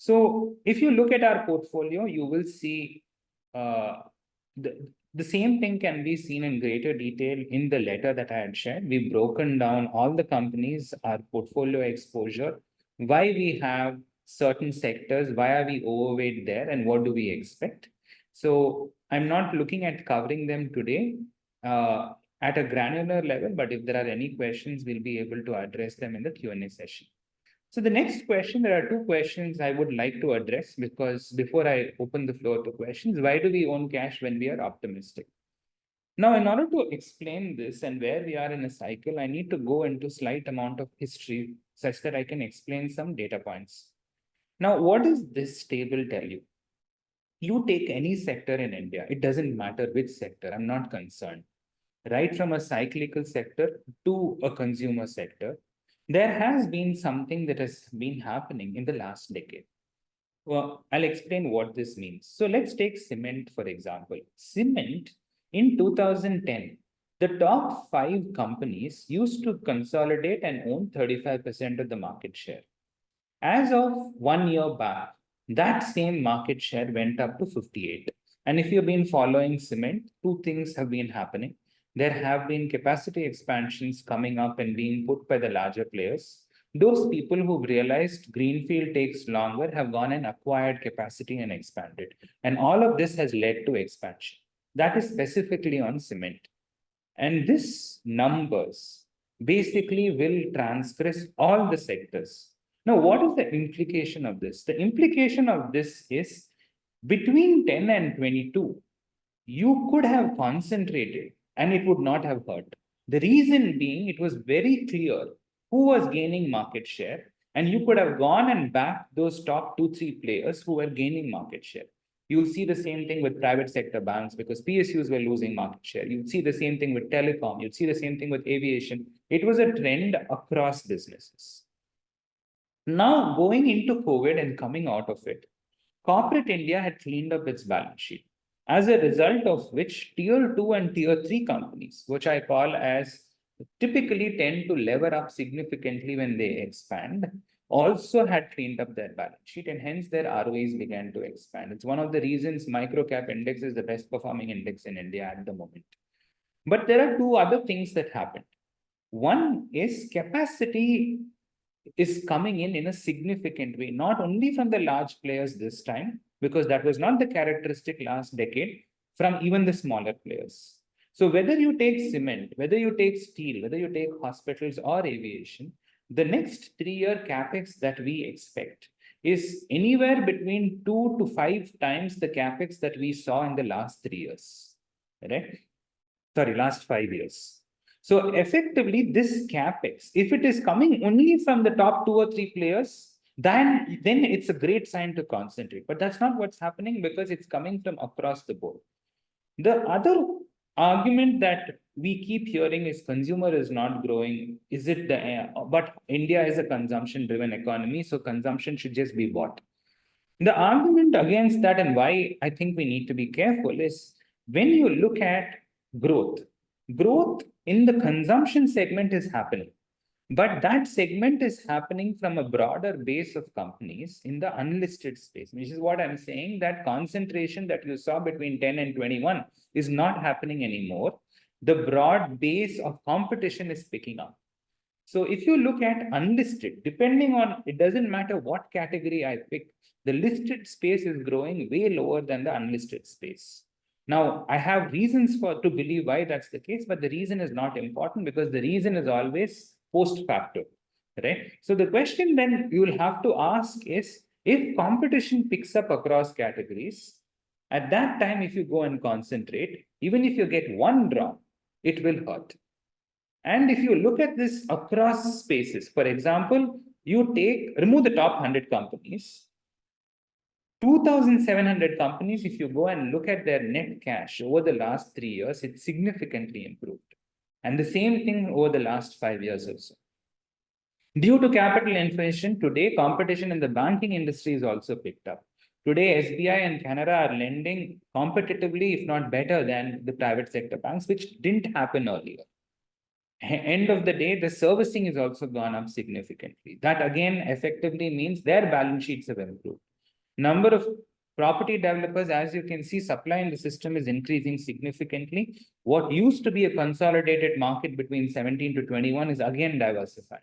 So if you look at our portfolio, you will see uh, the same thing can be seen in greater detail in the letter that I had shared. We've broken down all the companies, our portfolio exposure, why we have certain sectors, why are we overweight there, and what do we expect. So I'm not looking at covering them today at a granular level, but if there are any questions, we'll be able to address them in the Q&A session. So the next question, there are two questions I would like to address, because before I open the floor to questions, why do we own cash when we are optimistic? Now, in order to explain this and where we are in a cycle, I need to go into slight amount of history such that I can explain some data points. Now, what does this table tell you? You take any sector in India, it doesn't matter which sector, I'm not concerned. Right from a cyclical sector to a consumer sector, there has been something that has been happening in the last decade. Well, I'll explain what this means. So let's take cement, for example. Cement in 2010, the top 5 companies used to consolidate and own 35% of the market share. As of 1 year back, that same market share went up to 58. And if you've been following cement, two things have been happening. There have been capacity expansions coming up and being put by the larger players. Those people who've realized greenfield takes longer have gone and acquired capacity and expanded. And all of this has led to expansion. That is specifically on cement. And this numbers basically will transgress all the sectors. Now, what is the implication of this? The implication of this is between 10 and 22, you could have concentrated and it would not have hurt. The reason being, it was very clear who was gaining market share, and you could have gone and backed those top 2, 3 players who were gaining market share. You'll see the same thing with private sector banks because PSUs were losing market share. You'd see the same thing with telecom. You'd see the same thing with aviation. It was a trend across businesses. Now, going into COVID and coming out of it, corporate India had cleaned up its balance sheet. As a result of which, tier 2 and tier 3 companies, which I call as typically tend to lever up significantly when they expand, also had cleaned up their balance sheet, and hence their ROEs began to expand. It's one of the reasons microcap index is the best performing index in India at the moment. But there are two other things that happened. One is capacity is coming in a significant way, not only from the large players this time, because that was not the characteristic last decade, from even the smaller players. So whether you take cement, whether you take steel, whether you take hospitals or aviation, the next 3-year capex that we expect is anywhere between 2 to 5 times the capex that we saw in the last 3 years, right? Sorry, last 5 years. So effectively, this capex, if it is coming only from the top 2 or 3 players, then it's a great sign to concentrate. But that's not what's happening because it's coming from across the board. The other argument that we keep hearing is consumer is not growing. Is it but India is a consumption-driven economy, so consumption should just be bought. The argument against that and why I think we need to be careful is when you look at growth in the consumption segment is happening. But that segment is happening from a broader base of companies in the unlisted space, which is what I'm saying, that concentration that you saw between 10 and 21 is not happening anymore. The broad base of competition is picking up. So if you look at unlisted, depending on, it doesn't matter what category I pick, the listed space is growing way lower than the unlisted space. Now, I have reasons to believe why that's the case, but the reason is not important because the reason is always post facto, right? So the question then you will have to ask is, if competition picks up across categories, at that time, if you go and concentrate, even if you get one drop, it will hurt. And if you look at this across spaces, for example, remove the top 100 companies, 2,700 companies, if you go and look at their net cash over the last 3 years, it's significantly improved. And the same thing over the last 5 years also. Due to capital inflation, today competition in the banking industry is also picked up. Today, SBI and Canara are lending competitively, if not better than the private sector banks, which didn't happen earlier. End of the day, the servicing has also gone up significantly. That again effectively means their balance sheets have improved. Number of property developers, as you can see, supply in the system is increasing significantly. What used to be a consolidated market between 17 to 21 is again diversified.